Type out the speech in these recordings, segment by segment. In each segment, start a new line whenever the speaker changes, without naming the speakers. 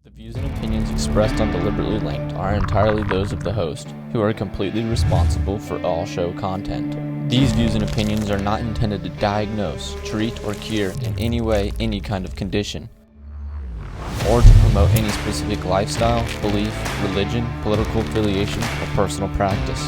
The views and opinions expressed on Deliberately Linked are entirely those of the host, who are completely responsible for all show content. These views and opinions are not intended to diagnose, treat, or cure in any way any kind of condition, or to promote any specific lifestyle, belief, religion, political affiliation, or personal practice.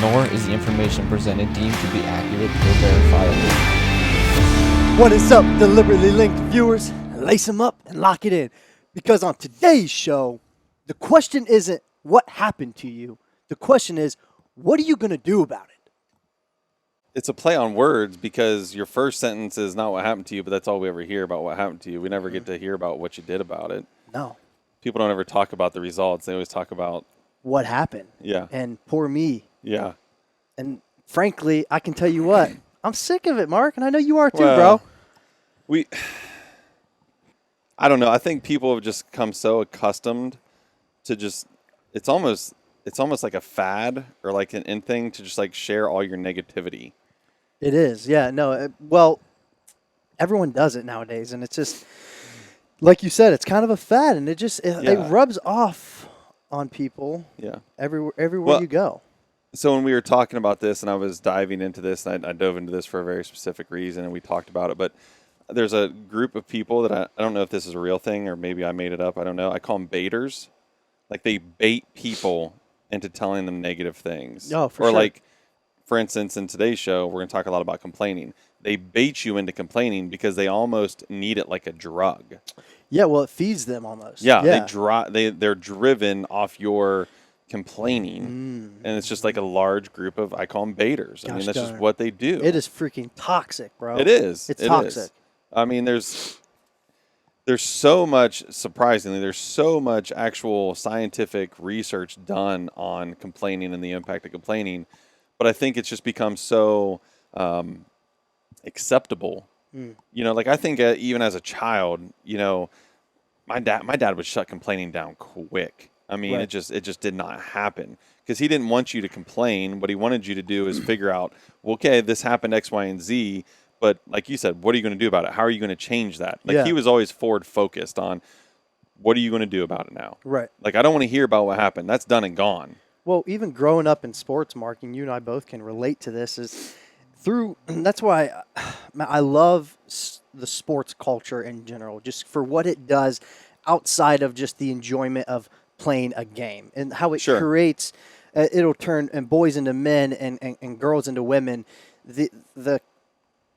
Nor is the information presented deemed to be accurate or verifiable.
What is up, Deliberately Linked viewers? Lace them up and lock it in. Because on today's show, the question isn't what happened to you. The question is, what are you going to do about it?
It's a play on words because your first sentence is not what happened to you, but that's all we ever hear about what happened to you. We never get to hear about what you did about it.
No.
People don't ever talk about the results. They always talk about
What happened?
Yeah.
And poor me.
Yeah.
And frankly, I can tell you what, I'm sick of it, Mark, and I know you are too,
Well,
bro.
I don't know. I think people have just come so accustomed to just it's almost like a fad or like an in thing to just like share all your negativity.
It is, yeah. No, well, everyone does it nowadays, and it's just, like you said, it's kind of a fad, and it rubs off on people
Yeah.
everywhere you go.
So when we were talking about this and I was diving into this, and I dove into this for a very specific reason, and we talked about it, but there's a group of people that I don't know if this is a real thing or maybe I made it up. I don't know. I call them baiters. Like they bait people into telling them negative things.
Oh, for
or
sure.
like, for instance, in today's show, we're going to talk a lot about complaining. They bait you into complaining because they almost need it like a drug.
Yeah, well, it feeds them almost.
Yeah. They're driven off your complaining, and it's just like a large group of, I call them baiters. I mean, that's just what they do.
It is freaking toxic, bro.
It is.
It's toxic.
I mean, there's so much, surprisingly, there's so much actual scientific research done on complaining and the impact of complaining, but I think it's just become so acceptable. You know, like I think even as a child, you know, my dad would shut complaining down quick. I mean,
Right.
it just did not happen because he didn't want you to complain. What he wanted you to do is figure out, well, okay, this happened X, Y, and Z. But like you said, what are you going to do about it? How are you going to change that? Like he was always forward focused on what are you going to do about it now?
Right.
Like I don't want to hear about what happened. That's done and gone.
Well, even growing up in sports, Mark, and you and I both can relate to this, is through, that's why I love the sports culture in general, just for what it does outside of just the enjoyment of playing a game and how it creates, it'll turn boys into men and girls into women.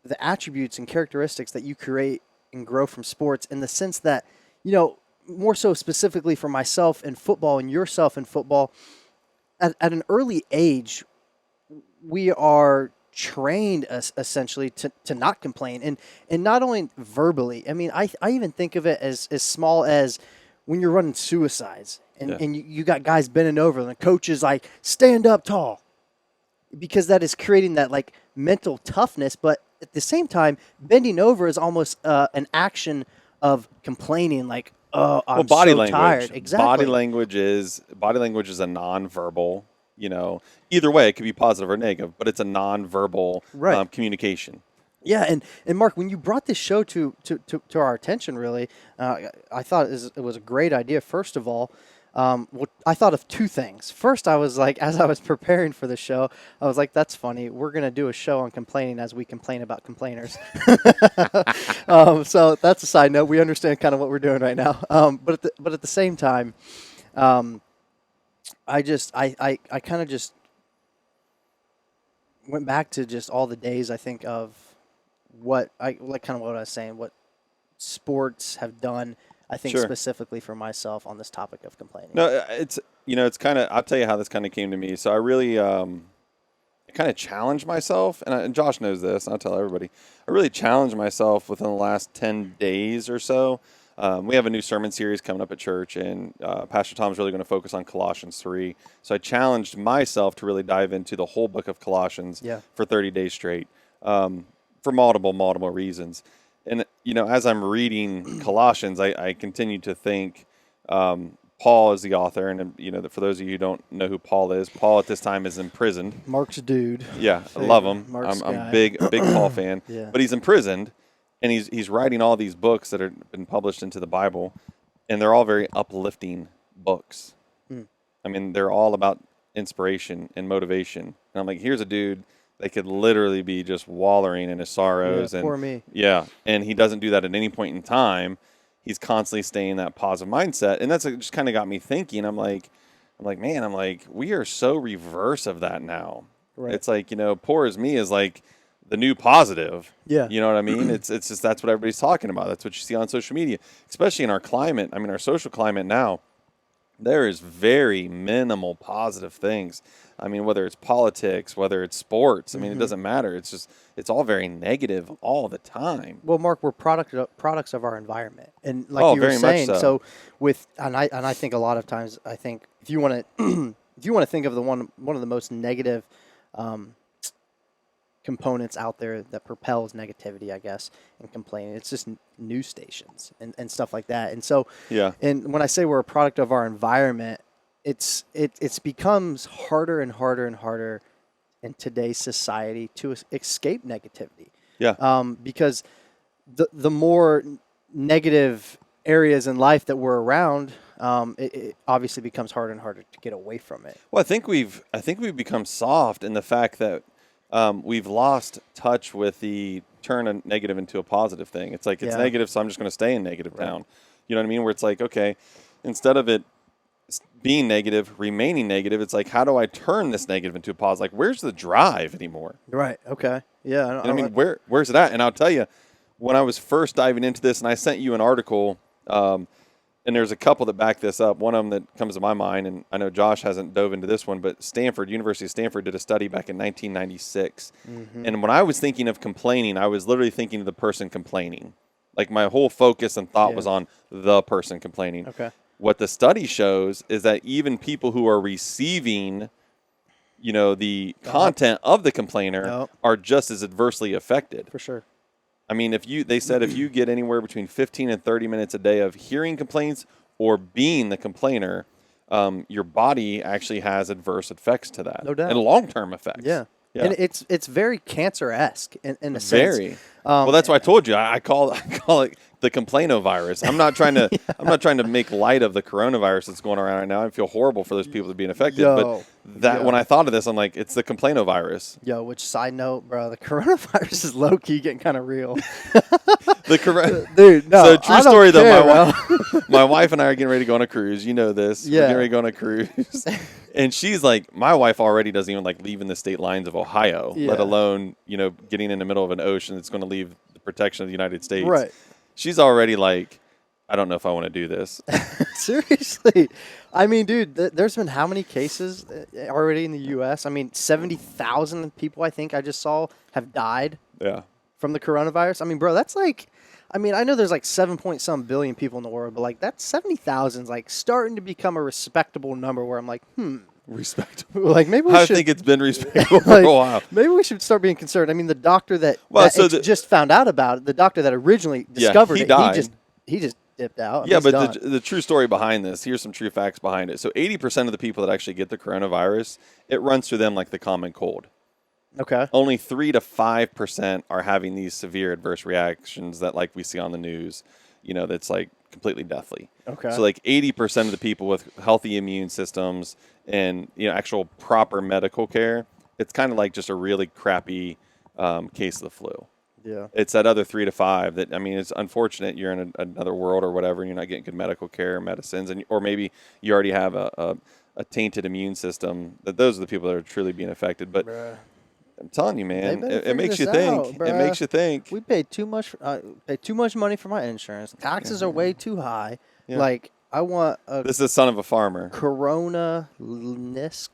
The attributes and characteristics that you create and grow from sports, in the sense that, you know, more so specifically for myself in football and yourself in football, at an early age, we are trained essentially to not complain, and not only verbally. I mean, I even think of it as small as when you're running suicides and you got guys bending over and the coach is like, stand up tall, because that is creating that like mental toughness. But at the same time, bending over is almost an action of complaining, like, oh, I'm
body
so
language.
tired. Exactly.
Body language is a nonverbal, you know, either way, it could be positive or negative, but it's a nonverbal communication.
Yeah, and Mark, when you brought this show to our attention, really, I thought it was a great idea. First of all, I thought of two things. First, I was like, as I was preparing for the show, I was like, that's funny. We're going to do a show on complaining as we complain about complainers. So that's a side note. We understand kind of what we're doing right now. But at the same time, I kind of just went back to just all the days, I think, of what I was saying, what sports have done, I think, specifically for myself on this topic of complaining.
No, it's kind of, I'll tell you how this kind of came to me. So I really kind of challenged myself, and Josh knows this, and I'll tell everybody, I really challenged myself within the last 10 days or so. We have a new sermon series coming up at church, and Pastor Tom's really going to focus on Colossians 3. So I challenged myself to really dive into the whole book of Colossians for 30 days straight, for multiple reasons. And, you know, as I'm reading Colossians, I continue to think Paul is the author. And, you know, for those of you who don't know who Paul is, Paul at this time is imprisoned.
Mark's dude.
Yeah, I love him. I'm a big Paul fan. But he's imprisoned, and he's writing all these books that have been published into the Bible. and they're all very uplifting books.
Mm.
I mean, they're all about inspiration and motivation. And I'm like, here's a dude that could literally be just wallowing in his sorrows.
Yeah,
and
poor me.
Yeah, and he doesn't do that at any point in time. He's constantly staying in that positive mindset, and that's just kind of got me thinking. I'm like, man, we are so reverse of that now.
Right.
It's like, poor as me is like the new positive.
Yeah.
You know what I mean? It's just that's what everybody's talking about. That's what you see on social media, especially in our climate. I mean, our social climate now, there is very minimal positive things. I mean, whether it's politics, whether it's sports, I mean, it doesn't matter. It's all very negative all the time.
Well, Mark, we're products of our environment, and like
Oh,
you were
very much
saying,
so.
I think a lot of times, I think if you want to if you want to think of one of the most negative components out there that propels negativity, I guess, and complaining, it's just news stations and stuff like that. And so,
Yeah.
and when I say we're a product of our environment, it's becomes harder and harder and harder in today's society to escape negativity.
Yeah.
Because the more negative areas in life that we're around, it obviously becomes harder and harder to get away from it.
Well, I think we've become soft in the fact that we've lost touch with the turn a negative into a positive thing. It's like it's
Yeah.
negative, so I'm just going to stay in negative town. You know what I mean? Where it's like, okay, instead of it being negative, remaining negative, it's like, how do I turn this negative into a positive? Like, where's the drive anymore?
Right. Okay. Yeah.
And I mean, where's it at? And I'll tell you, when I was first diving into this, and I sent you an article, and there's a couple that back this up. One of them that comes to my mind, and I know Josh hasn't dove into this one, but University of Stanford did a study back in 1996. And when I was thinking of complaining, I was literally thinking of the person complaining. Like my whole focus and thought was on the person complaining.
Okay.
What the study shows is that even people who are receiving, the content of the complainer
Yep.
are just as adversely affected.
For sure.
I mean, they said if you get anywhere between 15 and 30 minutes a day of hearing complaints or being the complainer, your body actually has adverse effects to that.
No doubt.
And long-term effects.
Yeah.
Yeah.
And it's very cancer-esque in a sense.
Very. Well, that's why I told you. I call it the complaino virus. I'm not trying to I'm not trying to make light of the coronavirus that's going around right now. I feel horrible for those people that are being affected.
Yo.
But when I thought of this, I'm like, it's the complaino virus.
Yo, which side note, bro, the coronavirus is low-key getting kind of real.
Dude,
no,
so true
I don't
story though.
care,
My wife and I are getting ready to go on a cruise. You know this.
Yeah.
We're getting ready to go on a cruise. And she's like, my wife already doesn't even like leaving the state lines of Ohio, let
Yeah.
alone, getting in the middle of an ocean that's going to leave the protection of the United States.
Right.
She's already like, I don't know if I want to do this.
Seriously. I mean, dude, there's been how many cases already in the U.S.? I mean, 70,000 people, I think I just saw, have died
Yeah.
from the coronavirus. I mean, bro, that's like, I mean, I know there's like 7 billion people in the world, but like that 70,000 is like starting to become a respectable number where I'm like,
Respectable.
like maybe we
I
should.
think it's been respectable for
like,
a while.
Maybe we should start being concerned. I mean, the doctor that,
Well,
that
so
just found out about it, the doctor that originally discovered
he
it,
died.
he just dipped out.
Yeah,
He's
but
done.
the true story behind this, here's some true facts behind it. So 80% of the people that actually get the coronavirus, it runs through them like the common cold.
Okay.
Only 3 to 5% are having these severe adverse reactions that like we see on the news, that's like completely deathly.
Okay.
So like 80% of the people with healthy immune systems and, actual proper medical care, it's kind of like just a really crappy case of the flu.
Yeah.
It's that other 3 to 5 that, I mean, it's unfortunate you're in another world or whatever, and you're not getting good medical care or medicines, or maybe you already have a tainted immune system. That those are the people that are truly being affected. But
Bruh.
I'm telling you, man,
They better
it makes you
figure this
think.
out,
It
bruh.
makes you think.
We paid too much money for my insurance. Taxes are way too high.
Yeah.
Like I want a
This is the son of a farmer.
Corona-less.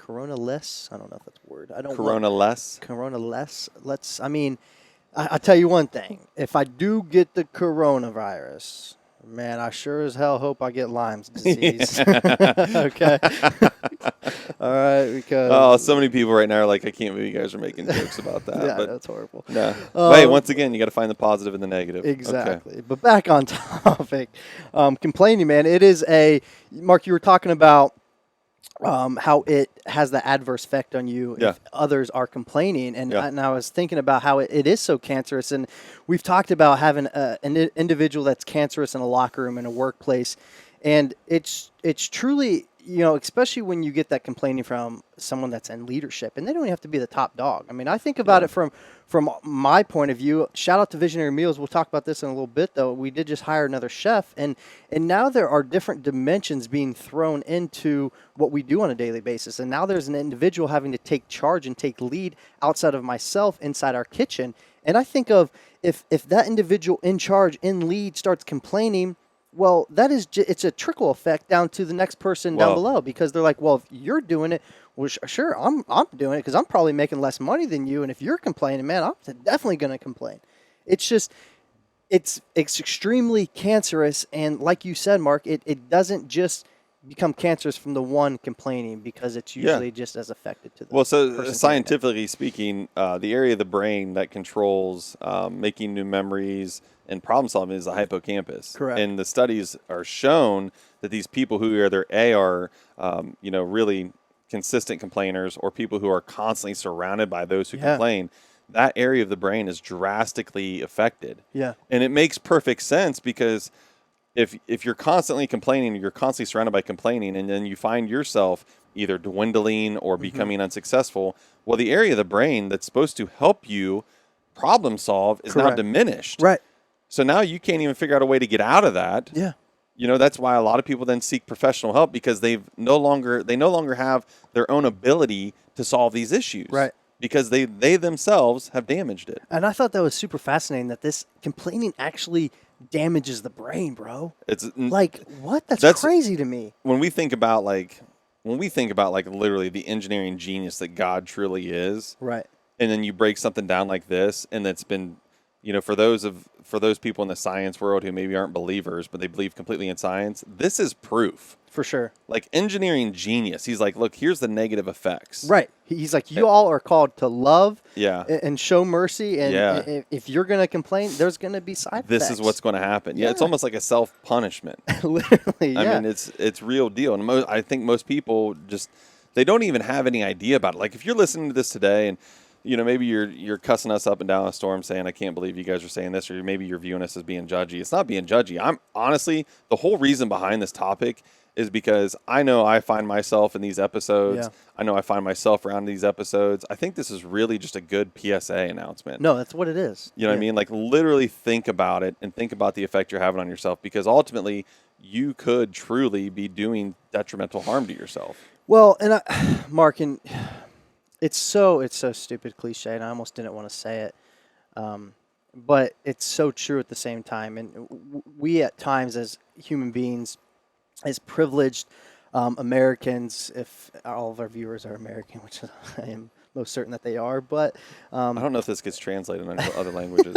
I don't know if that's a word. I don't
Corona less.
Corona-less. I mean, I tell you one thing. If I do get the coronavirus, man, I sure as hell hope I get Lyme's disease. Okay. All right, because
Oh, so many people right now are like, I can't believe you guys are making jokes about that.
yeah,
but
that's horrible.
no. Hey, once again, you got to find the positive and the negative.
Exactly.
Okay.
But back on topic, complaining, man, it is Mark, you were talking about how it has the adverse effect on you
Yeah.
if others are complaining. And,
Yeah.
and I was thinking about how it is so cancerous. And we've talked about having an individual that's cancerous in a locker room, in a workplace. And it's truly, especially when you get that complaining from someone that's in leadership, and they don't even have to be the top dog. I mean, I think about it from my point of view. Shout out to Visionary Meals. We'll talk about this in a little bit, though. We did just hire another chef, and now there are different dimensions being thrown into what we do on a daily basis. And now there's an individual having to take charge and take lead outside of myself inside our kitchen. And I think of if that individual in charge, in lead, starts complaining, well, that is it's a trickle effect down to the next person down below, because they're like, well, if you're doing it, well, sure, I'm doing it because I'm probably making less money than you, and if you're complaining, man, I'm definitely going to complain. It's just it's extremely cancerous, and like you said, Mark, it doesn't just become cancerous from the one complaining, because it's usually just as affected to the person
scientifically speaking, the area of the brain that controls making new memories and problem solving is the hippocampus.
Correct.
And the studies are shown that these people who either are really consistent complainers, or people who are constantly surrounded by those who complain, that area of the brain is drastically affected.
Yeah.
And it makes perfect sense, because if you're constantly complaining, you're constantly surrounded by complaining, and then you find yourself either dwindling or becoming unsuccessful, well, the area of the brain that's supposed to help you problem solve is now diminished.
Right.
So now you can't even figure out a way to get out of that.
Yeah.
That's why a lot of people then seek professional help, because they no longer have their own ability to solve these issues.
Right.
Because they themselves have damaged it.
And I thought that was super fascinating, that this complaining actually damages the brain, bro.
It's
like, what? That's crazy to me.
When we think about literally the engineering genius that God truly is.
Right.
And then you break something down like this, and that's been, for those people in the science world who maybe aren't believers, but they believe completely in science, this is proof.
For sure.
Like engineering genius. He's like, look, here's the negative effects.
Right. He's like, you all are called to love and show mercy. And if you're going to complain, there's going to be side effects.
This is what's going to happen. Yeah, it's almost like a self-punishment.
Literally,
I mean, it's real deal. And I think most people they don't even have any idea about it. Like if you're listening to this today and maybe you're cussing us up and down a storm saying, I can't believe you guys are saying this, or maybe you're viewing us as being judgy. It's not being judgy. I'm honestly, the whole reason behind this topic is because I know I find myself in these episodes. Yeah. I know I find myself around these episodes. I think this is really just a good PSA announcement.
No, that's what it is.
You know what I mean? Like literally think about it and think about the effect you're having on yourself, because ultimately you could truly be doing detrimental harm to yourself.
Well, and Mark, and it's so stupid cliche, and I almost didn't want to say it, but it's so true at the same time. And we at times as human beings, as privileged Americans, if all of our viewers are American, which I am most certain that they are, but
I don't know if this gets translated into other languages.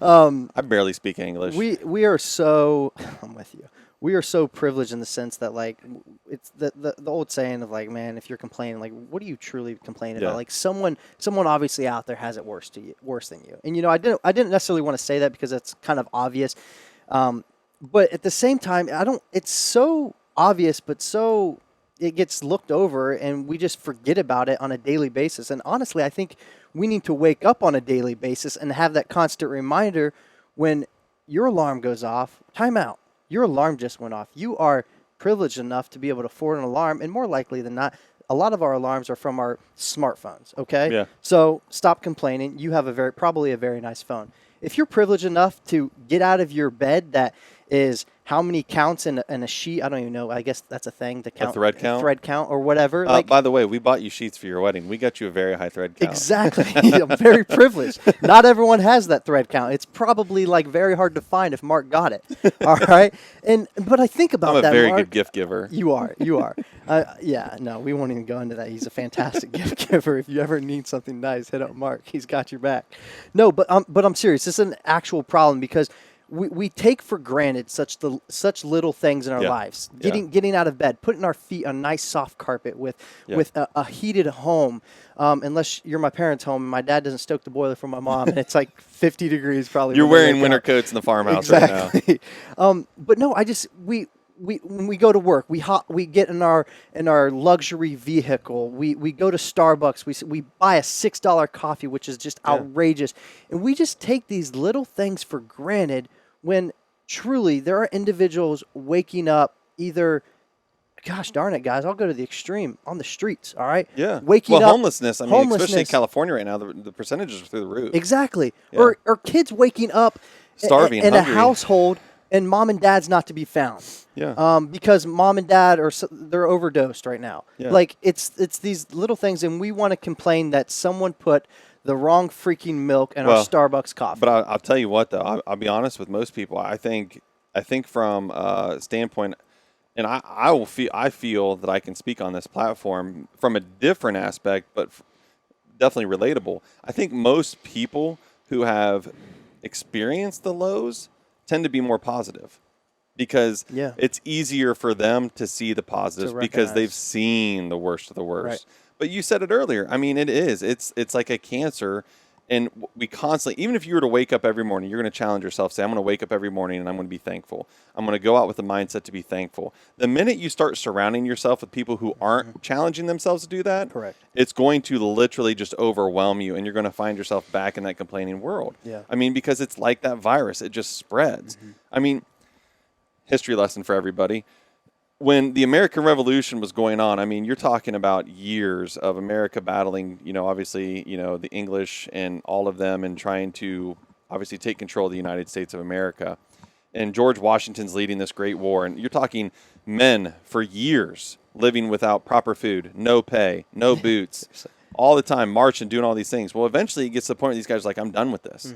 I barely speak English.
We are so I'm with you. We are so privileged in the sense that, like, it's the old saying of, like, man, if you're complaining, like, what are you truly complaining about? Like, someone obviously out there has it worse than you. And I didn't necessarily want to say that because that's kind of obvious. But at the same time, it's so obvious, but so it gets looked over, and we just forget about it on a daily basis. And honestly, I think we need to wake up on a daily basis and have that constant reminder when your alarm goes off. Time out. Your alarm just went off. You are privileged enough to be able to afford an alarm, and more likely than not, a lot of our alarms are from our smartphones, okay?
Yeah.
So stop complaining. You have probably a very nice phone. If you're privileged enough to get out of your bed that is how many counts in a sheet, I don't even know. I guess that's a thing to count.
A thread count?
Thread count or whatever.
By the way, we bought you sheets for your wedding. We got you a very high thread count.
Exactly. I'm very privileged. Not everyone has that thread count. It's probably very hard to find if Mark got it. All right. But I think about that,
I'm a very
Mark.
good gift giver.
You are. No, we won't even go into that. He's a fantastic gift giver. If you ever need something nice, hit up Mark. He's got your back. No, but I'm serious. This is an actual problem because we take for granted such little things in our lives. Getting out of bed, putting our feet on nice soft carpet with a heated home. Unless you're my parents' home, and my dad doesn't stoke the boiler for my mom, and it's like 50 degrees probably.
You're wearing winter coats in the farmhouse right
now. But no, when we go to work, we get in our luxury vehicle. We go to Starbucks. We buy a $6 coffee, which is just outrageous, and we just take these little things for granted when truly there are individuals waking up either, gosh darn it, guys, I'll go to the extreme, on the streets, all right?
Yeah.
Waking up.
Homelessness. I mean, especially in California right now, the percentages are through the roof.
Exactly.
Yeah.
Or kids waking up
Starving,
in a
hungry.
household and mom and dad's not to be found.
Yeah.
Because mom and dad they're overdosed right now.
Yeah.
Like it's these little things, and we want to complain that someone put the wrong freaking milk in our Starbucks coffee.
But I'll tell you what, though, I'll be honest with most people. I think from a standpoint, and I feel that I can speak on this platform from a different aspect, but definitely relatable. I think most people who have experienced the lows tend to be more positive. Because it's easier for them to see the positives because they've seen the worst of the worst.
Right.
But you said it earlier. I mean, it is. It's like a cancer. And we constantly, even if you were to wake up every morning, you're going to challenge yourself, say, I'm going to wake up every morning and I'm going to be thankful. I'm going to go out with the mindset to be thankful. The minute you start surrounding yourself with people who aren't challenging themselves to do that, it's going to literally just overwhelm you and you're going to find yourself back in that complaining world.
Yeah.
I mean, because it's like that virus. It just spreads. I mean, history lesson for everybody. When the American Revolution was going on, I mean, you're talking about years of America battling, obviously, the English and all of them and trying to obviously take control of the United States of America. And George Washington's leading this great war. And you're talking men for years living without proper food, no pay, no boots, all the time marching, doing all these things. Well, eventually it gets to the point where these guys are like, I'm done with this.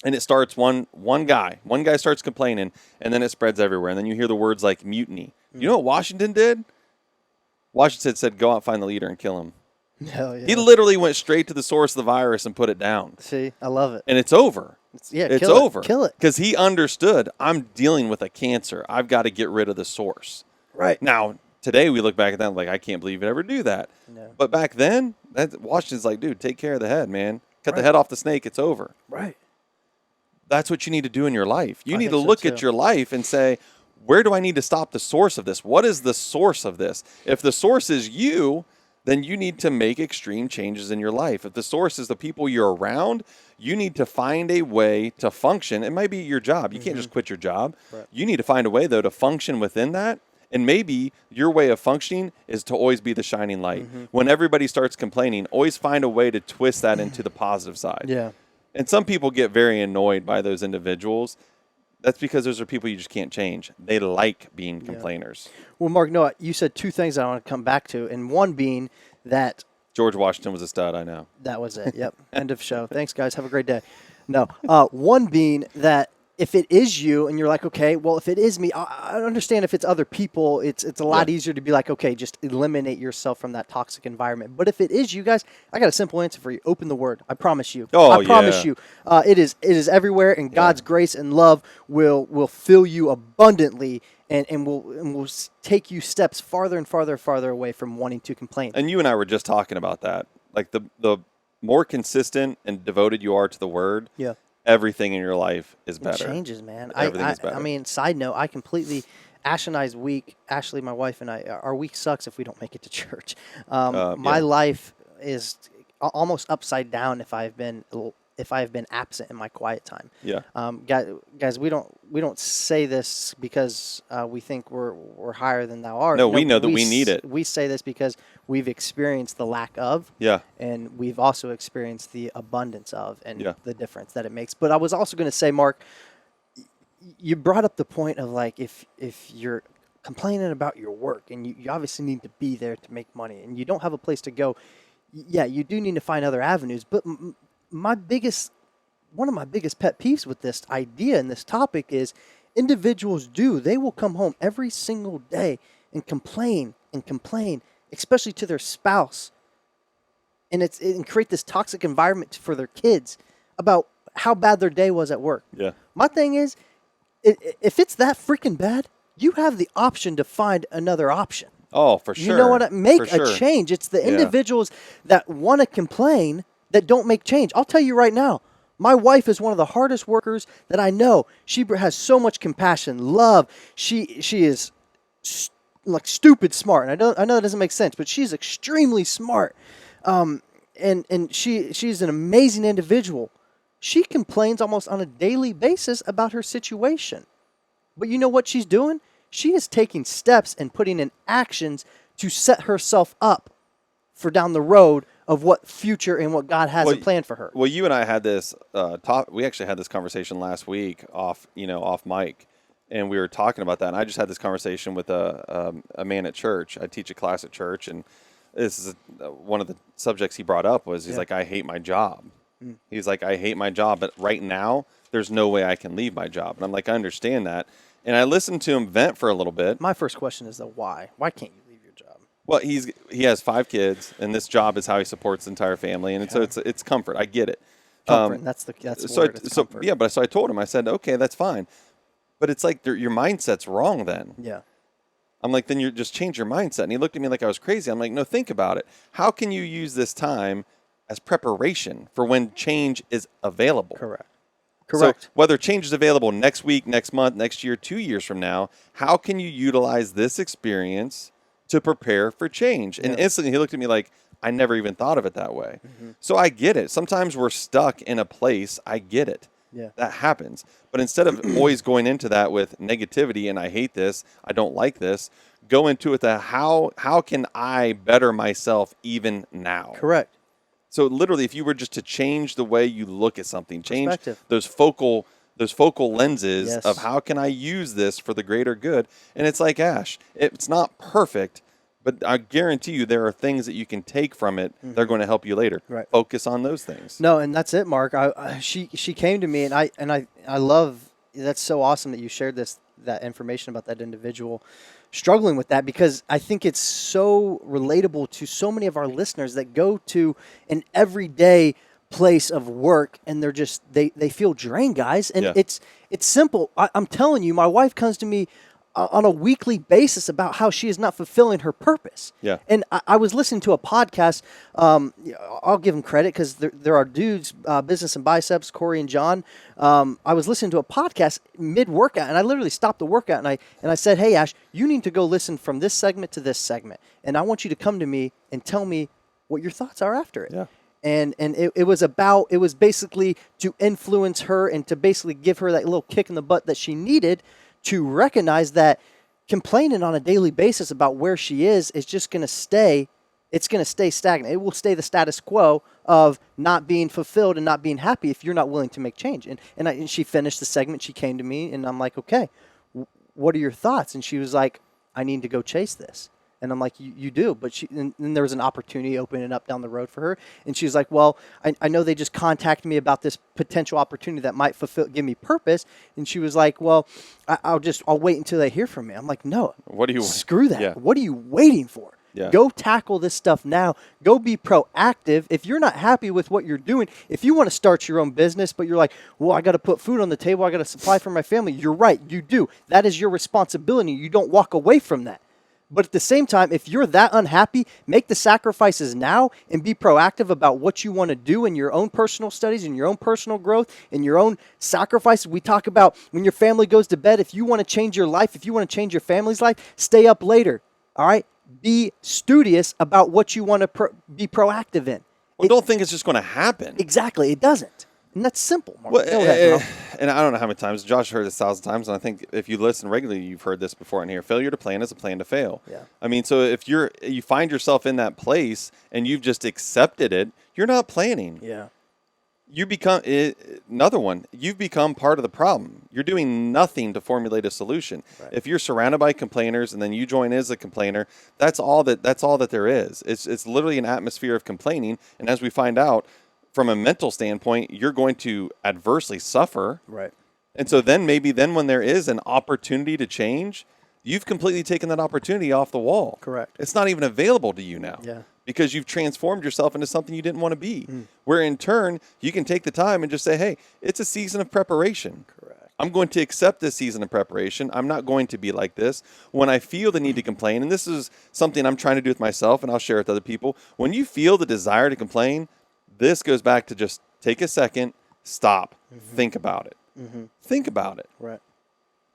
And it starts one guy starts complaining, and then it spreads everywhere. And then you hear the words like mutiny. You know what Washington did? Washington said, go out and find the leader and kill him.
Hell yeah.
He literally went straight to the source of the virus and put it down.
See, I love it.
And it's over. It's over.
Kill it.
Because he understood, I'm dealing with a cancer. I've got to get rid of the source.
Right.
Now, today we look back at that like, I can't believe you'd ever do that.
No.
But back then, Washington's like, dude, take care of the head, man. Cut the head off the snake. It's over.
Right.
That's what you need to do in your life. You need to
think so,
look
too.
at your life and say, where do I need to stop the source of this? What is the source of this? If the source is you, then you need to make extreme changes in your life. If the source is the people you're around, you need to find a way to function. It might be your job. You can't just quit your job.
Right.
You need to find a way, though, to function within that. And maybe your way of functioning is to always be the shining light. When everybody starts complaining, always find a way to twist that into the positive side.
Yeah.
And some people get very annoyed by those individuals. That's because those are people you just can't change. They like being complainers.
Well, Mark, no, you said two things I want to come back to, and one being that
George Washington was a stud, I know.
that was it. Yep. End of show. Thanks, guys. Have a great day. No, one being that if it is you and you're like, okay, well, if it is me, I understand if it's other people, it's a lot easier to be like, okay, just eliminate yourself from that toxic environment. But if it is you guys, I got a simple answer for you. Open the word. I promise you. I promise you. It is everywhere, and God's grace and love will fill you abundantly and will take you steps farther and farther away from wanting to complain.
And you and I were just talking about that. Like the more consistent and devoted you are to the word, everything in your life is better.
It changes, man.
Everything is better.
I mean, side note, I completely, Ash and I's week, Ashley, my wife, and I, our week sucks if we don't make it to church. My life is almost upside down if I've been absent in my quiet time.
Yeah.
Guys, we don't say this because we think we're higher than thou art.
No, we know that we need it.
We say this because we've experienced the lack of.
Yeah.
And we've also experienced the abundance of and the difference that it makes. But I was also going to say, Mark, you brought up the point of like if you're complaining about your work and you obviously need to be there to make money and you don't have a place to go, yeah, you do need to find other avenues. But one of my biggest pet peeves with this idea and this topic is individuals they will come home every single day and complain, especially to their spouse. And create this toxic environment for their kids about how bad their day was at work.
Yeah.
My thing is, if it's that freaking bad, you have the option to find another option.
Oh, for sure.
You know what? Make a change. It's the individuals that want to complain that don't make change. I'll tell you right now, my wife is one of the hardest workers that I know. She has so much compassion, love. She is like stupid smart. And I know that doesn't make sense, but she's extremely smart. And she's an amazing individual. She complains almost on a daily basis about her situation. But you know what she's doing? She is taking steps and putting in actions to set herself up for down the road of what future and what God has planned for her.
Well, you and I had this we actually had this conversation last week off mic, and we were talking about that. And I just had this conversation with a man at church. I teach a class at church, and this is one of the subjects he brought up was he's like, I hate my job. He's like, I hate my job, but right now there's no way I can leave my job. And I'm like, I understand that. And I listened to him vent for a little bit.
My first question is, though, why? Why can't you leave your job?
Well, he has 5 kids, and this job is how he supports the entire family, and so it's comfort. I get it.
Comfort. That's the word. It's comfort.
Yeah, but so I told him, I said, okay, that's fine, but it's like your mindset's wrong then.
Yeah.
I'm like, then you just change your mindset. And he looked at me like I was crazy. I'm like, no, think about it. How can you use this time as preparation for when change is available?
Correct.
So whether change is available next week, next month, next year, 2 years from now, how can you utilize this experience to prepare for change? And instantly he looked at me like, I never even thought of it that way. So I get it. Sometimes we're stuck in a place. I get it.
Yeah.
That happens. But instead of always going into that with negativity and I hate this, I don't like this, go into it that how can I better myself even now?
Correct.
So literally, if you were just to change the way you look at something, change those focal lenses of how can I use this for the greater good? And it's like Ash, it's not perfect, but I guarantee you there are things that you can take from it that are going to help you later.
Right.
Focus on those things.
No, and that's it, Mark. She came to me, and I love, that's so awesome that you shared that information about that individual struggling with that, because I think it's so relatable to so many of our listeners that go to an everyday place of work and they're just they feel drained, guys. And it's simple. I'm telling you, my wife comes to me on a weekly basis about how she is not fulfilling her purpose.
Yeah.
And I was listening to a podcast. I'll give them credit because there are dudes, Business and Biceps, Corey and John. I was listening to a podcast mid-workout, and I literally stopped the workout, and I said, hey, Ash, you need to go listen from this segment to this segment, and I want you to come to me and tell me what your thoughts are after it.
Yeah.
And it was basically to influence her and to basically give her that little kick in the butt that she needed to recognize that complaining on a daily basis about where she is just going to stay. It's going to stay stagnant. It will stay the status quo of not being fulfilled and not being happy if you're not willing to make change. And she finished the segment. She came to me, and I'm like, okay, what are your thoughts? And she was like, I need to go chase this. And I'm like, you do, but and there was an opportunity opening up down the road for her. And she was like, well, I know they just contacted me about this potential opportunity that might give me purpose. And she was like, well, I'll wait until they hear from me. I'm like, no, screw that.
Yeah.
What are you waiting for?
Yeah.
Go tackle this stuff now. Go be proactive. If you're not happy with what you're doing, if you want to start your own business, but you're like, well, I got to put food on the table, I got to supply for my family. You're right. You do. That is your responsibility. You don't walk away from that. But at the same time, if you're that unhappy, make the sacrifices now and be proactive about what you want to do in your own personal studies, in your own personal growth, in your own sacrifices. We talk about when your family goes to bed, if you want to change your life, if you want to change your family's life, stay up later, all right? Be studious about what you want to be proactive in.
Well, don't think it's just going to happen.
Exactly, it doesn't. And that's simple, Mark.
Well,
Go ahead, bro.
And I don't know how many times. Josh heard this 1,000 times, and I think if you listen regularly, you've heard this before in here. Failure to plan is a plan to fail.
Yeah.
I mean, so if you find yourself in that place and you've just accepted it, you're not planning.
Yeah.
You become another one. You've become part of the problem. You're doing nothing to formulate a solution.
Right.
If you're surrounded by complainers and then you join as a complainer, that's all that there is. It's literally an atmosphere of complaining. And as we find out, from a mental standpoint, you're going to adversely suffer.
Right.
And so then when there is an opportunity to change, you've completely taken that opportunity off the wall.
Correct.
It's not even available to you now.
Yeah.
Because you've transformed yourself into something you didn't want to be. Where in turn, you can take the time and just say, hey, it's a season of preparation.
Correct.
I'm going to accept this season of preparation. I'm not going to be like this. When I feel the need to complain, and this is something I'm trying to do with myself, and I'll share it with other people. When you feel the desire to complain, this goes back to just take a second, stop, think about it. Think about it.
Right.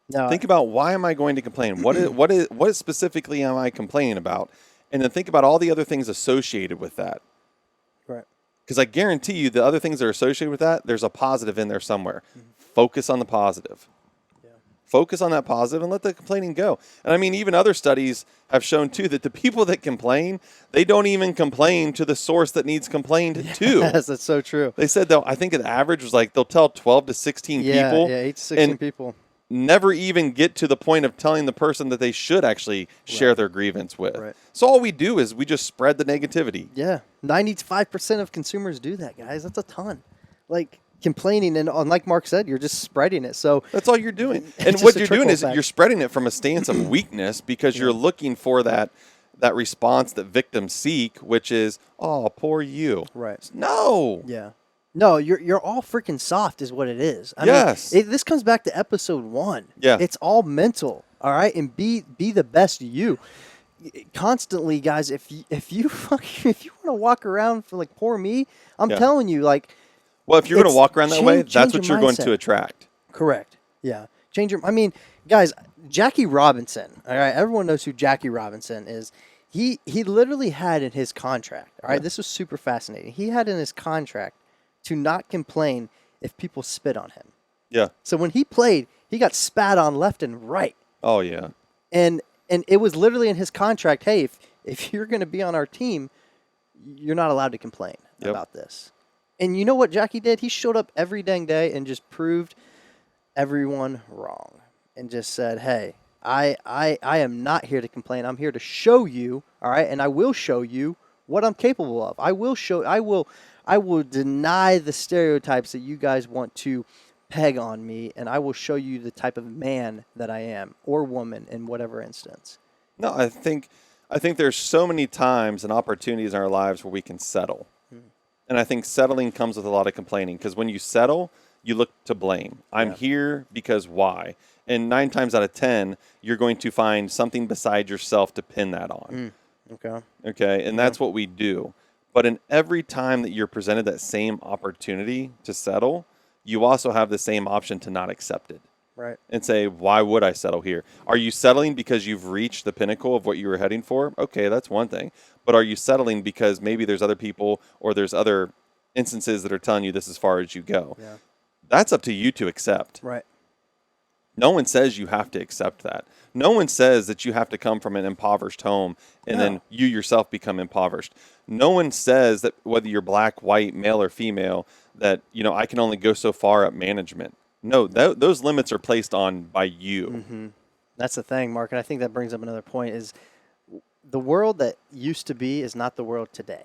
No,
Think about, why am I going to complain? What specifically am I complaining about? And then think about all the other things associated with that.
Right.
Because I guarantee you the other things that are associated with that, there's a positive in there somewhere. Focus on the positive.
Yeah.
Focus on that positive and let the complaining go. And I mean, even other studies have shown too that the people that complain, they don't even complain to the source that needs complained to.
Yes, that's so true.
They said I think the average was like they'll tell 12 to 16 people.
Yeah, 8 to 16
and
people.
never even get to the point of telling the person that they should actually share their grievance with.
Right.
So all we do is we just spread the negativity.
Yeah, 95% of consumers do that, guys. That's a ton. Like complaining, and like Mark said, you're just spreading it. So
That's all you're doing.
It's
And
just
what
a
you're doing
trickle
is
effect.
you're spreading it from a stance of weakness because you're looking for that response that victims seek, which is, oh, poor you.
Right.
No.
Yeah. No, you're all freaking soft is what it is. I
Yes.
mean, this comes back to episode 1.
Yeah.
It's all mental, all right? And be the best you. Constantly, guys, if you want to walk around for like poor me, I'm
Yeah.
telling you, like,
Well, if you're going to walk around that way,
change
that's what
your
you're going
mindset.
to attract.
Correct. Yeah. I mean, guys, Jackie Robinson, all right? Everyone knows who Jackie Robinson is. He literally had in his contract, all right?
Yeah.
This was super fascinating. He had in his contract to not complain if people spit on him.
Yeah.
So when he played, he got spat on left and right.
Oh, yeah.
And it was literally in his contract, hey, if you're going to be on our team, you're not allowed to complain
Yep.
about this. And you know what Jackie did? He showed up every dang day and just proved everyone wrong and just said, hey, I am not here to complain. I'm here to show you, all right? And I will show you what I'm capable of. I will deny the stereotypes that you guys want to peg on me, and I will show you the type of man that I am or woman in whatever instance.
No, I think there's so many times and opportunities in our lives where we can settle. And I think settling comes with a lot of complaining because when you settle, you look to blame. I'm here because why? And 9 times out of 10, you're going to find something beside yourself to pin that on.
Okay.
Okay? And that's what we do. But in every time that you're presented that same opportunity to settle, you also have the same option to not accept it.
Right.
And say, why would I settle here? Are you settling because you've reached the pinnacle of what you were heading for? Okay, that's one thing. But are you settling because maybe there's other people or there's other instances that are telling you this is as far as you go?
Yeah.
That's up to you to accept.
Right.
No one says you have to accept that. No one says that you have to come from an impoverished home and then you yourself become impoverished. No one says that whether you're black, white, male, or female, that, I can only go so far at management. No, those limits are placed on by you.
Mm-hmm. That's the thing, Mark, and I think that brings up another point is the world that used to be is not the world today.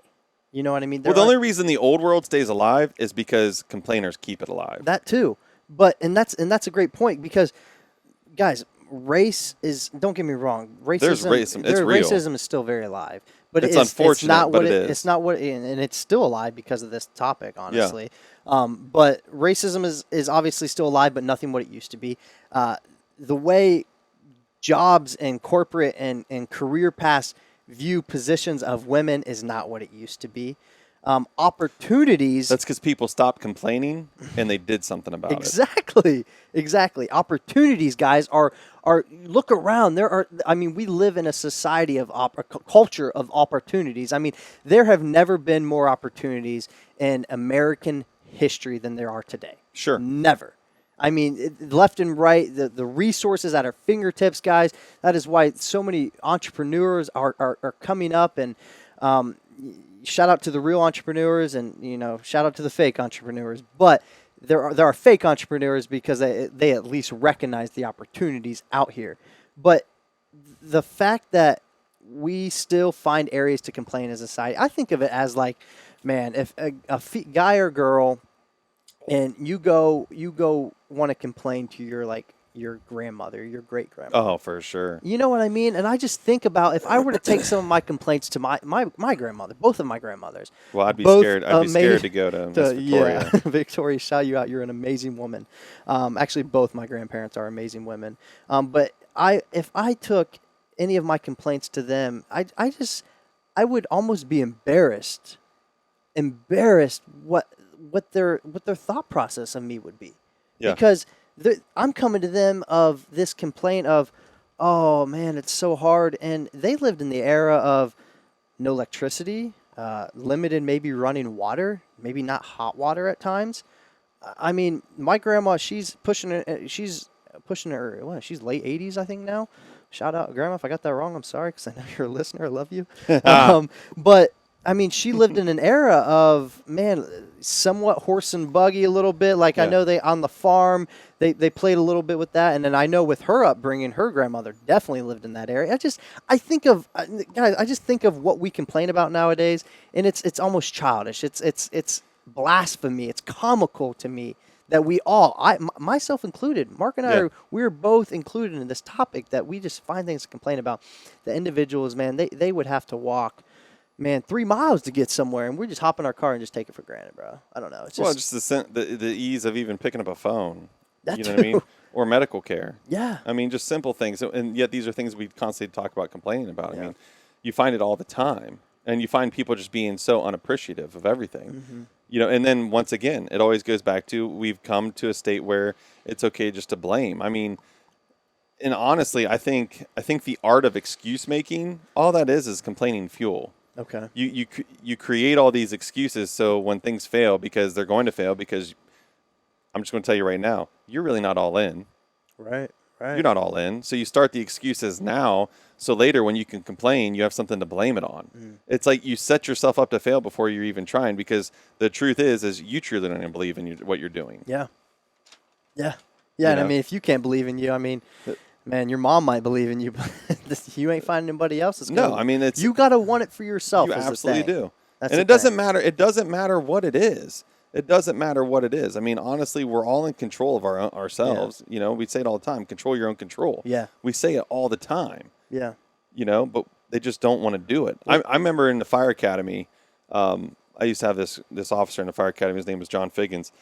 You know what I mean?
Well, the only reason the old world stays alive is because complainers keep it alive.
That too. But that's a great point because, guys, race is, don't get me wrong, racism.
There's racism. It's real.
Racism is still very alive. But
It's
it's
unfortunate,
it's not
but
what
it is.
It's not what, and it's still alive because of this topic, honestly. But racism is obviously still alive, but nothing what it used to be. The way jobs and corporate and career paths view positions of women is not what it used to be. Opportunities.
That's because people stopped complaining and they did something about it.
Exactly. Opportunities, guys, are look around. We live in a society of culture of opportunities. I mean, there have never been more opportunities in American history than there are today.
Sure.
Never. I mean, left and right, the resources at our fingertips, guys. That is why so many entrepreneurs are coming up, and shout out to the real entrepreneurs, and shout out to the fake entrepreneurs. But there are fake entrepreneurs because they at least recognize the opportunities out here. But the fact that we still find areas to complain as a society, I think of it as like, man, if a guy or girl, and you go want to complain to your grandmother, your great grandmother.
Oh, for sure.
You know what I mean? And I just think about if I were to take some of my complaints to my grandmother, both of my grandmothers.
Well, I'd be
both
scared. I'd be scared to go to Miss Victoria.
Yeah, Victoria, shout you out. You're an amazing woman. Actually, both my grandparents are amazing women. But if I took any of my complaints to them, I would almost be embarrassed what their thought process of me would be.
Yeah.
Because I'm coming to them of this complaint of, oh man, it's so hard. And they lived in the era of no electricity, limited maybe running water, maybe not hot water at times. I mean, my grandma, she's pushing it. She's pushing her, what, she's late 80s, I think now. Shout out, Grandma, if I got that wrong, I'm sorry, because I know you're a listener. I love you. But, I mean, she lived in an era of, man, somewhat horse and buggy a little bit. Like, I know on the farm, they played a little bit with that. And then I know with her upbringing, her grandmother definitely lived in that area. I think of, guys, I just think of what we complain about nowadays, and it's almost childish. It's blasphemy. It's comical to me that we all, myself included, Mark and I, we're both included in this topic, that we just find things to complain about. The individuals, man, they would have to walk, man, 3 miles to get somewhere, and we just hop in our car and just take it for granted, bro. I don't know. It's just,
the ease of even picking up a phone.
That
you know what I mean? Or medical care.
Yeah.
I mean, just simple things. And yet these are things we constantly talk about complaining about. I mean, you find it all the time. And you find people just being so unappreciative of everything. You know, and then once again, it always goes back to, we've come to a state where it's okay just to blame. I mean, and honestly, I think the art of excuse making, all that is complaining fuel.
Okay.
You create all these excuses, so when things fail, because they're going to fail, because I'm just going to tell you right now, you're really not all in.
Right.
You're not all in. So you start the excuses now, so later when you can complain, you have something to blame it on. It's like you set yourself up to fail before you're even trying, because the truth is you truly don't even believe in what you're doing.
Yeah. And
know?
I mean, if you can't believe in you, I mean, man, your mom might believe in you, but you ain't finding anybody else that's
No, I mean, it's,
you got to want it for yourself.
you
is the
absolutely
thing.
do.
That's
And
the
it doesn't
thing.
matter. It doesn't matter what it is. It doesn't matter what it is. I mean, honestly, we're all in control of ourselves. You know, we say it all the time. Control your own control.
Yeah.
We say it all the time.
Yeah.
You know, but they just don't want to do it. I remember in the fire academy, I used to have this officer in the fire academy. His name was John Figgins.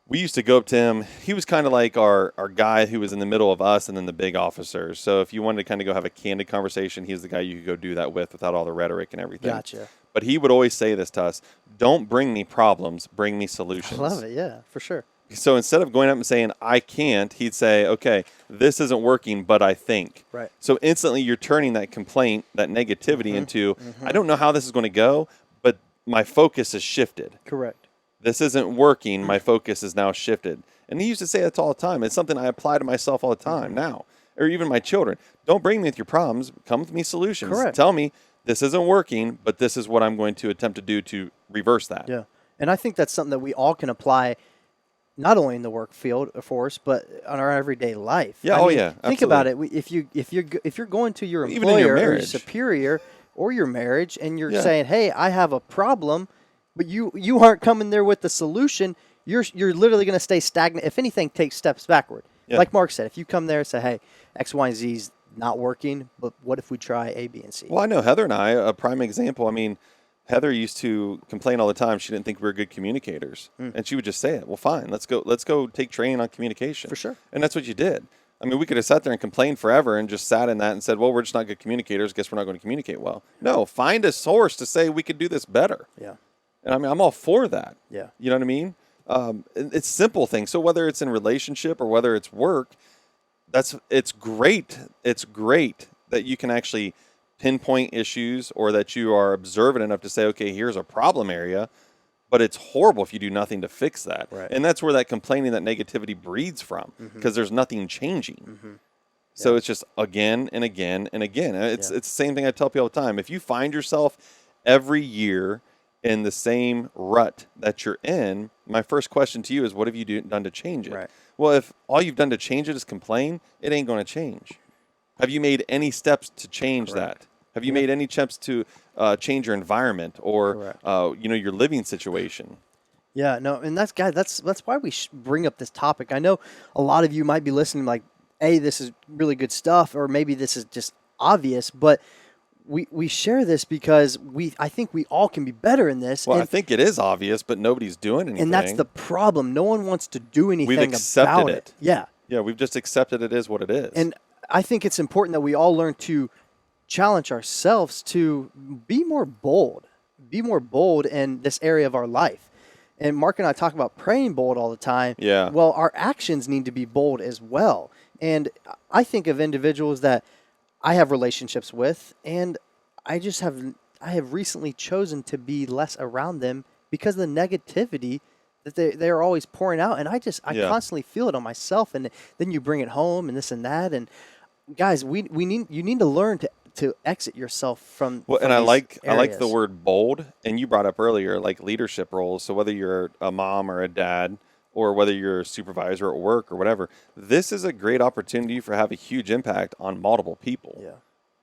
We used to go up to him. He was kind of like our guy who was in the middle of us and then the big officers. So if you wanted to kind of go have a candid conversation, he was the guy you could go do that with without all the rhetoric and everything.
Gotcha.
But he would always say this to us: don't bring me problems, bring me solutions.
I love it. Yeah, for sure.
So instead of going up and saying, I can't, he'd say, okay, this isn't working, but I think.
Right.
So instantly you're turning that complaint, that negativity into, I don't know how this is going to go, but my focus is shifted.
Correct.
This isn't working. My focus is now shifted. And he used to say that all the time. It's something I apply to myself all the time now, or even my children. Don't bring me with your problems. Come with me solutions.
Correct.
Tell me this isn't working, but this is what I'm going to attempt to do to reverse that.
Yeah. And I think that's something that we all can apply, not only in the work field, of course, but on our everyday life.
Yeah.
I mean,
Yeah.
Think about it. If you're going to your
Even in your
employer or your
marriage.
superior or your marriage, and you're
Yeah.
saying, "Hey, I have a problem," but you aren't coming there with the solution, you're literally going to stay stagnant. If anything, take steps backward.
Yeah.
Like Mark said, if you come there and say, "Hey, X, Y, and Z not working, but what if we try A, B, and C?"
Well, I know Heather and I, a prime example. I mean, Heather used to complain all the time. She didn't think we were good communicators, and she would just say it. Well, fine, let's go take training on communication.
For sure.
And that's what you did. I mean, we could have sat there and complained forever and just sat in that and said, well, we're just not good communicators. Guess we're not going to communicate well. No, find a source to say we could do this better.
Yeah.
And I mean, I'm all for that.
Yeah.
You know what I mean? It's simple things. So whether it's in relationship or whether it's work, it's great. It's great that you can actually pinpoint issues, or that you are observant enough to say, okay, here's a problem area, but it's horrible if you do nothing to fix that.
Right.
And that's where that complaining, that negativity breeds from, because there's nothing changing. So it's just again and again and again. It's the same thing I tell people all the time. If you find yourself every year in the same rut that you're in, my first question to you is, what have you done to change it?
Right.
Well, if all you've done to change it is complain, it ain't going to change. Have you made any steps to change that? Have you made any steps to change your environment or your living situation?
Yeah, no, and that's why we bring up this topic. I know a lot of you might be listening like, hey, this is really good stuff, or maybe this is just obvious, but we share this because I think we all can be better in this.
Well, I think it is obvious, but nobody's doing anything.
And that's the problem. No one wants to do anything
We've accepted
about
it.
Yeah.
Yeah, we've just accepted it is what it is.
And I think it's important that we all learn to challenge ourselves to be more bold in this area of our life. And Mark and I talk about praying bold all the time.
Yeah.
Well, our actions need to be bold as well. And I think of individuals that I have relationships with, and I have recently chosen to be less around them because of the negativity that they're always pouring out, and I
Yeah.
constantly feel it on myself, and then you bring it home and this and that, and guys, you need to learn to exit yourself from
Well, and
from
I
these
like the
areas.
word bold, and you brought up earlier like leadership roles. So whether you're a mom or a dad, or whether you're a supervisor at work or whatever, this is a great opportunity for have a huge impact on multiple people.
Yeah.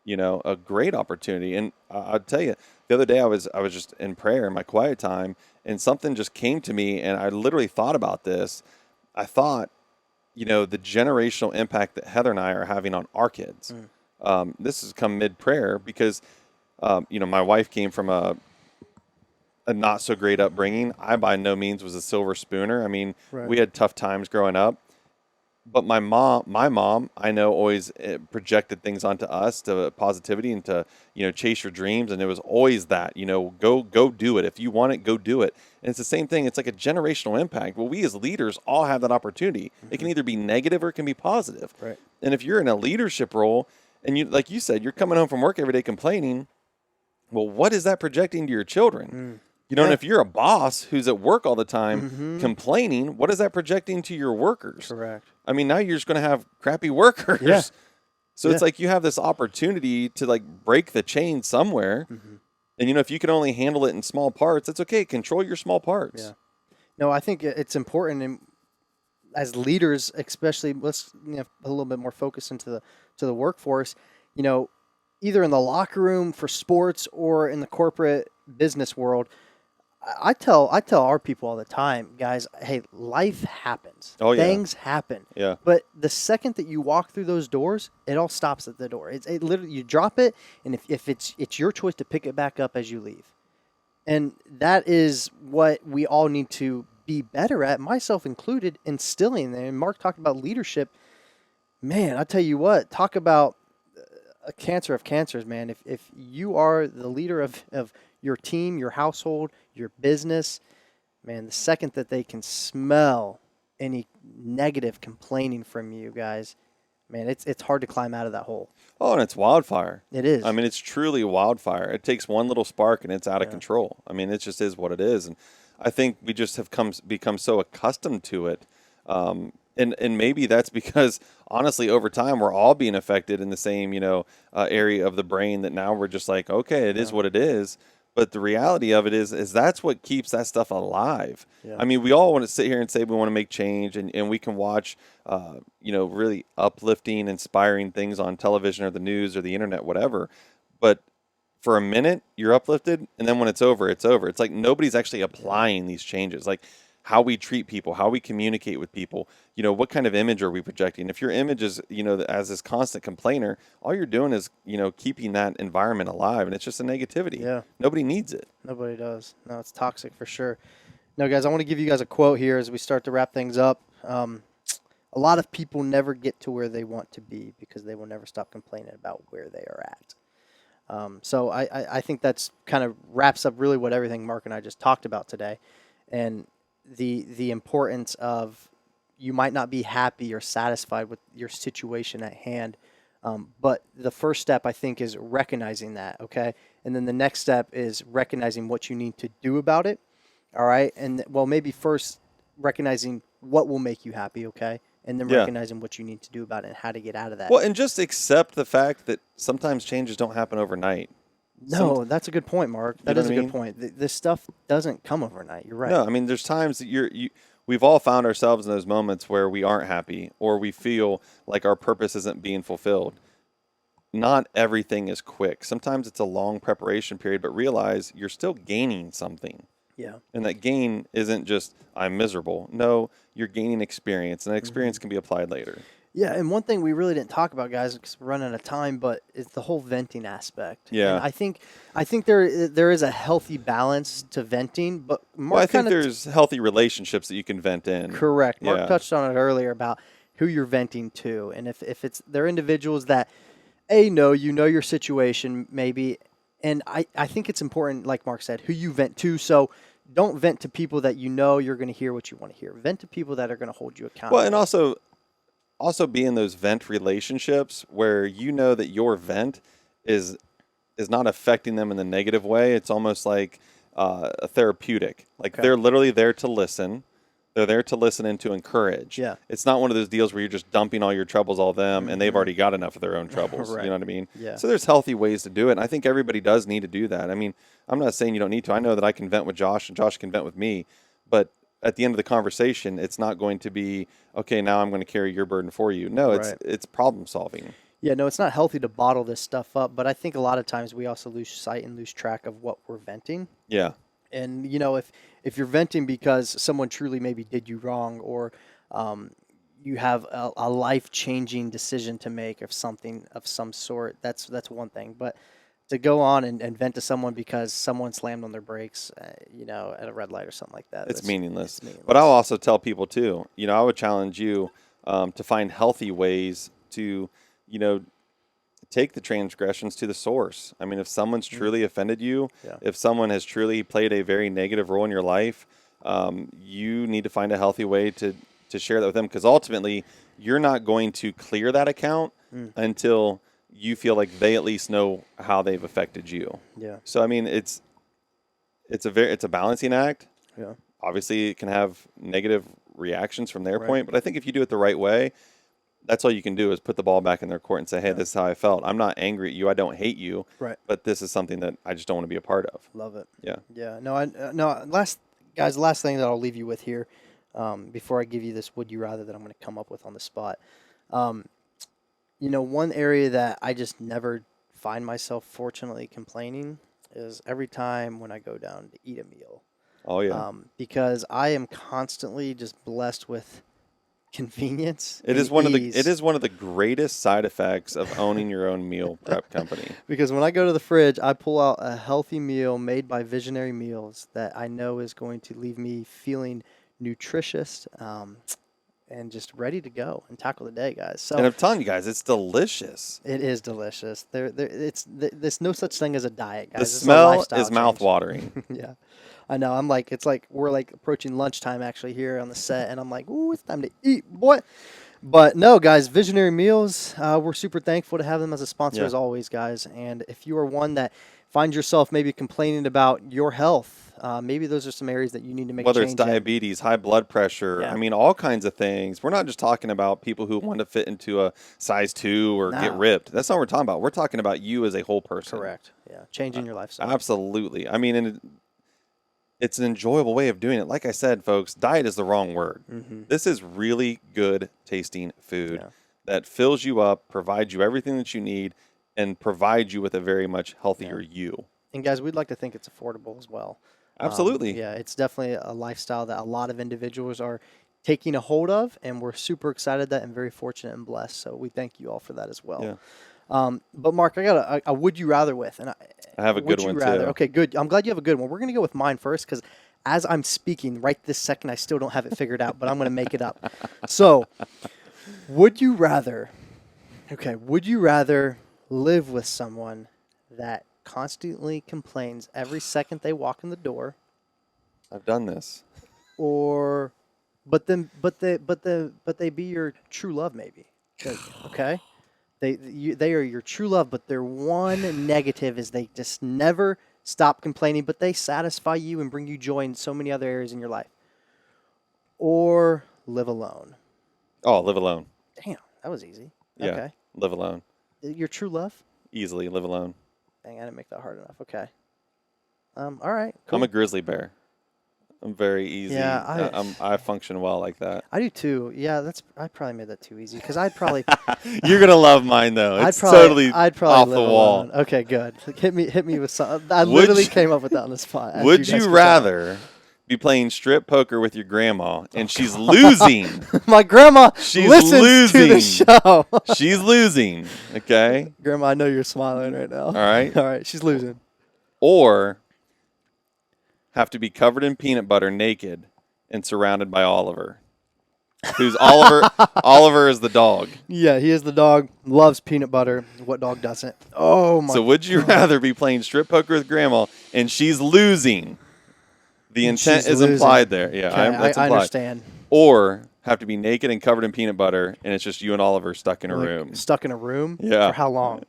You know, a great opportunity. And I'll tell you, the other day I was just in prayer in my quiet time, and something just came to me, and I literally thought about this. I thought, you know, the generational impact that Heather and I are having on our kids. This has come mid prayer because, you know, my wife came from a not so great upbringing. I by no means was a silver spooner. I mean,
Right.
we had tough times growing up. But my mom, I know always projected things onto us to positivity and to, you know, chase your dreams. And it was always that, you know, go do it. If you want it, go do it. And it's the same thing. It's like a generational impact. Well, we as leaders all have that opportunity. It can either be negative or it can be positive.
Right.
And if you're in a leadership role and you, like you said, you're coming home from work every day complaining, well, what is that projecting to your children? You know, and
Yeah.
if you're a boss who's at work all the time complaining, what is that projecting to your workers?
Correct.
I mean, now you're just going to have crappy workers.
Yeah.
So it's like you have this opportunity to like break the chain somewhere. And, you know, if you can only handle it in small parts, it's okay. Control your small parts.
Yeah. No, I think it's important, and as leaders, especially, let's a little bit more focus into the workforce. You know, either in the locker room for sports or in the corporate business world. I tell our people all the time, guys, hey, life happens.
Oh, yeah.
Things happen.
Yeah.
But the second that you walk through those doors, it all stops at the door. It literally, you drop it, and if it's your choice to pick it back up as you leave. And that is what we all need to be better at, myself included, instilling there. And Mark talked about leadership. Man, I tell you what, talk about a cancer of cancers, man. If you are the leader of your team, your household, your business, man, the second that they can smell any negative complaining from you guys, man, it's hard to climb out of that hole.
Oh, and it's wildfire.
It is.
I mean, it's truly wildfire. It takes one little spark and it's out of control. I mean, it just is what it is. And I think we just have become so accustomed to it. And maybe that's because, honestly, over time, we're all being affected in the same, you know, area of the brain that now we're just like, okay, it is what it is. But the reality of it is that's what keeps that stuff alive.
Yeah.
I mean, we all want to sit here and say we want to make change, and we can watch, you know, really uplifting, inspiring things on television or the news or the internet, whatever. But for a minute, you're uplifted, and then when it's over, it's over. It's like nobody's actually applying these changes. Like, how we treat people, how we communicate with people, you know, what kind of image are we projecting? If your image is, you know, as this constant complainer, all you're doing is, you know, keeping that environment alive, and it's just a negativity.
Yeah.
Nobody needs it.
Nobody does. No, it's toxic for sure. No, guys, I want to give you guys a quote here as we start to wrap things up. A lot of people never get to where they want to be because they will never stop complaining about where they are at. So I think that's kind of wraps up really what everything Mark and I just talked about today. And the importance of, you might not be happy or satisfied with your situation at hand, but the first step, I think, is recognizing that, okay? And then the next step is recognizing what you need to do about it, all right? And, well, maybe first recognizing what will make you happy, okay? And then recognizing what you need to do about it and how to get out of that.
Well, and just accept the fact that sometimes changes don't happen overnight.
No, that's a good point, Mark. That
know
is a
what I
good
mean?
point. This stuff doesn't come overnight. You're right.
No, I mean, there's times that we've all found ourselves in those moments where we aren't happy or we feel like our purpose isn't being fulfilled. Not everything is quick. Sometimes it's a long preparation period, but realize you're still gaining something.
Yeah.
And that gain isn't just, I'm miserable. No, you're gaining experience, and that experience can be applied later.
Yeah, and one thing we really didn't talk about, guys, because we're running out of time, but it's the whole venting aspect.
Yeah.
And I think there is a healthy balance to venting, but Mark
Well, I think
kinda
there's healthy relationships that you can vent in.
correct. Mark
Yeah.
touched on it earlier about who you're venting to, and if they're individuals that know your situation maybe, and I think it's important, like Mark said, who you vent to. So don't vent to people that you know you're going to hear what you want to hear. Vent to people that are going to hold you accountable.
Well, and also be in those vent relationships where you know that your vent is not affecting them in the negative way. It's almost like a therapeutic. Like
Okay.
they're literally there to listen. They're there to listen and to encourage.
Yeah.
It's not one of those deals where you're just dumping all your troubles all them and they've already got enough of their own troubles.
Right.
You know what I mean?
Yeah.
So there's healthy ways to do it. And I think everybody does need to do that. I mean, I'm not saying you don't need to. I know that I can vent with Josh and Josh can vent with me. But at the end of the conversation, it's not going to be, okay, now I'm going to carry your burden for you. No,
Right.
it's problem solving.
Yeah, no, it's not healthy to bottle this stuff up, but I think a lot of times we also lose sight and lose track of what we're venting.
Yeah.
And if you're venting because someone truly maybe did you wrong, or you have a life changing decision to make of something of some sort, that's one thing. But to go on and vent to someone because someone slammed on their brakes, at a red light or something like that,
It's meaningless.
it's meaningless.
But I'll also tell people too, I would challenge you to find healthy ways to, take the transgressions to the source. I mean, if someone's truly offended you,
Yeah.
if someone has truly played a very negative role in your life, you need to find a healthy way to share that with them, because ultimately you're not going to clear that account until you feel like they at least know how they've affected you.
Yeah.
So I mean, it's a balancing act.
Yeah.
Obviously, it can have negative reactions from their
Right.
point, but I think if you do it the right way, that's all you can do is put the ball back in their court and say, hey, this is how I felt. I'm not angry at you. I don't hate you.
Right.
But this is something that I just don't want to be a part of.
Love it.
Yeah.
Yeah. No. Last thing that I'll leave you with here, before I give you this would you rather that I'm going to come up with on the spot. One area that I just never find myself fortunately complaining is every time when I go down to eat a meal.
Oh, yeah.
Because I am constantly just blessed with convenience.
It is one of the greatest side effects of owning your own meal prep company.
Because when I go to the fridge, I pull out a healthy meal made by Visionary Meals that I know is going to leave me feeling nutritious, and just ready to go and tackle the day, guys. So
And I'm telling you guys, it's delicious.
it is delicious. There's no such thing as a diet, guys.
The
This is a
smell
lifestyle
is
change.
mouth-watering.
Yeah, I know. It's like we're like approaching lunchtime actually here on the set, and I'm like, ooh, it's time to eat, boy. But no, guys, Visionary Meals, we're super thankful to have them as a sponsor as always, guys. And if you are one that finds yourself maybe complaining about your health, maybe those are some areas that you need to make
Whether
a
it's
change in.
diabetes, high blood pressure,
Yeah.
I mean, all kinds of things. We're not just talking about people who want to fit into a size 2 or get
No.
ripped. That's not what we're talking about. We're talking about you as a whole person.
Correct. Yeah, changing your lifestyle.
Absolutely. I mean, and it's an enjoyable way of doing it. Like I said, folks, diet is the wrong word. This is really good tasting food
Yeah.
that fills you up, provides you everything that you need, and provides you with a very much healthier you.
And guys, we'd like to think it's affordable as well.
Absolutely.
Yeah, it's definitely a lifestyle that a lot of individuals are taking a hold of, and we're super excited that and very fortunate and blessed. So we thank you all for that as well.
Yeah.
But Mark, I got a would you rather with, and
I have a good one too.
Okay, good. I'm glad you have a good one. We're gonna go with mine first because as I'm speaking right this second, I still don't have it figured out, but I'm gonna make it up. So, would you rather? Okay, would you rather live with someone that constantly complains every second they walk in the door,
I've done this.
or but they be your true love maybe? Okay, they are your true love, but their one negative is they just never stop complaining, but they satisfy you and bring you joy in so many other areas in your life. Or live alone.
Oh, live alone.
Damn, that was easy.
Yeah.
Okay,
Live alone.
your true love.
Easily live alone.
Dang, I didn't make that hard enough. Okay. All right. Cool.
I'm a grizzly bear. I'm very easy.
Yeah,
I function well like that.
I do too. Yeah, I probably made that too easy because I'd probably
You're gonna love mine though. It's
I'd probably
off
live
the wall.
alone. Okay, good. Hit me with something. I literally came up with that on the spot. as
Would
guys
you
could tell.
rather be playing strip poker with your grandma and she's losing?
My grandma
She's
listens to the
losing.
show.
She's losing. Okay.
Grandma, I know you're smiling right now.
All right.
All right, she's losing.
Or have to be covered in peanut butter naked and surrounded by Oliver. Who's Oliver? Oliver is the dog.
Yeah, he is the dog. Loves peanut butter. What dog doesn't? Oh my.
So would you rather be playing strip poker with grandma and she's losing? The intent
she's
is
losing.
implied there. Yeah,
Okay,
that's
I
implied.
understand.
Or have to be naked and covered in peanut butter and it's just you and Oliver stuck in a
Like,
room
stuck in a room.
Yeah.
For how long?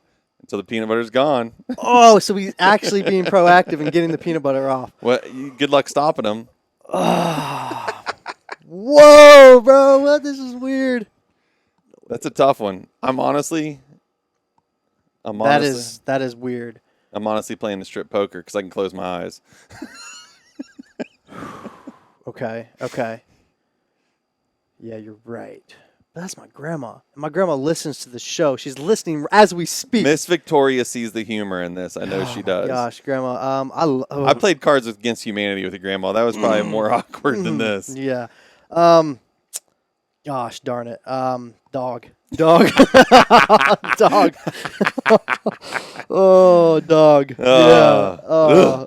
until the peanut butter's gone.
Oh, so he's actually being proactive and getting the peanut butter off.
Well, good luck stopping them.
Whoa, bro! What? This is weird.
That's a tough one. I'm honestly
That is weird.
I'm honestly playing the strip poker because I can close my eyes.
Okay. Yeah, you're right. That's my grandma. My grandma listens to the show. She's listening as we speak.
Miss Victoria sees the humor in this. I know she does.
Gosh, grandma.
I played Cards Against Humanity with your grandma. That was probably more awkward than this.
Yeah. Gosh darn it. Dog. Dog. Oh, dog. Yeah.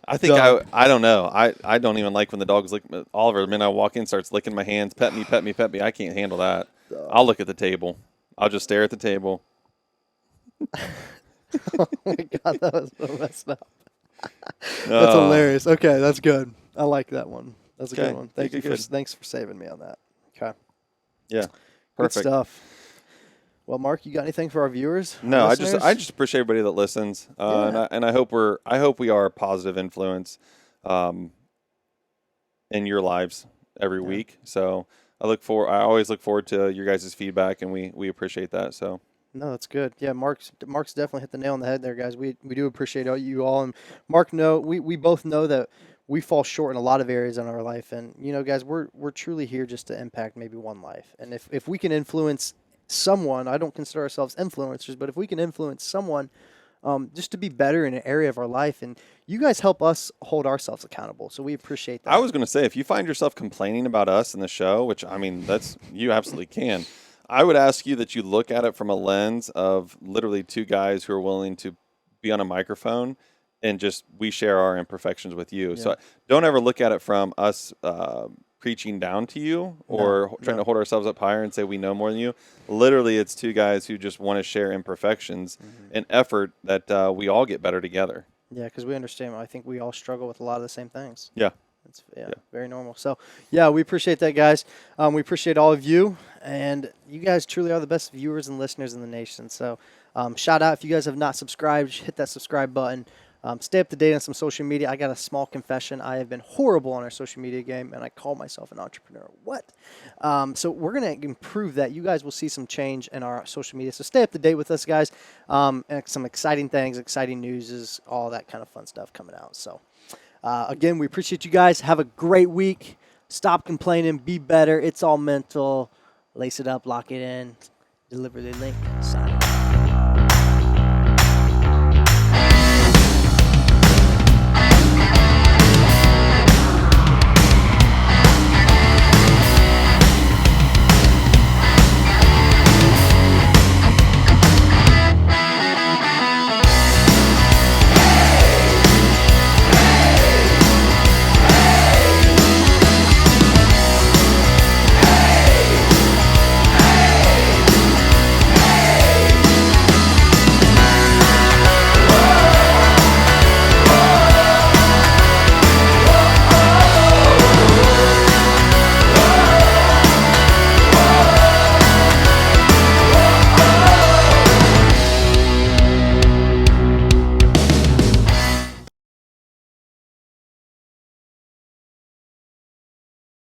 I think I don't know. I don't even like when the dog's licking. Oliver, the minute I walk in, starts licking my hands. Pet me. I can't handle that. I'll look at the table. I'll just stare at the table.
Oh my God, that was so messed up. That's hilarious. Okay, that's good. I like that one. That's a good one. Thanks for saving me on that. Okay.
Yeah.
Good
Perfect.
stuff. Well, Mark, you got anything for our viewers?
No, I
listeners?
just appreciate everybody that listens,
Yeah.
and I hope we are a positive influence, in your lives every week. So I always look forward to your guys' feedback, and we appreciate that. So.
No, that's good. Yeah, Mark's definitely hit the nail on the head there, guys. We do appreciate you all, and Mark, we both know that we fall short in a lot of areas in our life, and guys, we're truly here just to impact maybe one life, and if we can influence someone, I don't consider ourselves influencers, but if we can influence someone just to be better in an area of our life, and you guys help us hold ourselves accountable, so we appreciate that.
I was going to say, if you find yourself complaining about us in the show, which I mean, you absolutely can. I would ask you that you look at it from a lens of literally two guys who are willing to be on a microphone and just we share our imperfections with you. Yeah. So don't ever look at it from us preaching down to you or trying to hold ourselves up higher and say we know more than you. Literally, it's two guys who just want to share imperfections and effort that we all get better together.
Yeah, because we understand. I think we all struggle with a lot of the same things.
Yeah.
It's very normal. So, we appreciate that, guys. We appreciate all of you, and you guys truly are the best viewers and listeners in the nation. So, shout out if you guys have not subscribed, hit that subscribe button. Stay up to date on some social media. I got a small confession. I have been horrible on our social media game, and I call myself an entrepreneur. What? So we're going to improve that. You guys will see some change in our social media. So stay up to date with us, guys. And some exciting things, exciting news, all that kind of fun stuff coming out. So, again, we appreciate you guys. Have a great week. Stop complaining. Be better. It's all mental. Lace it up. Lock it in. Deliberately Linked. Sign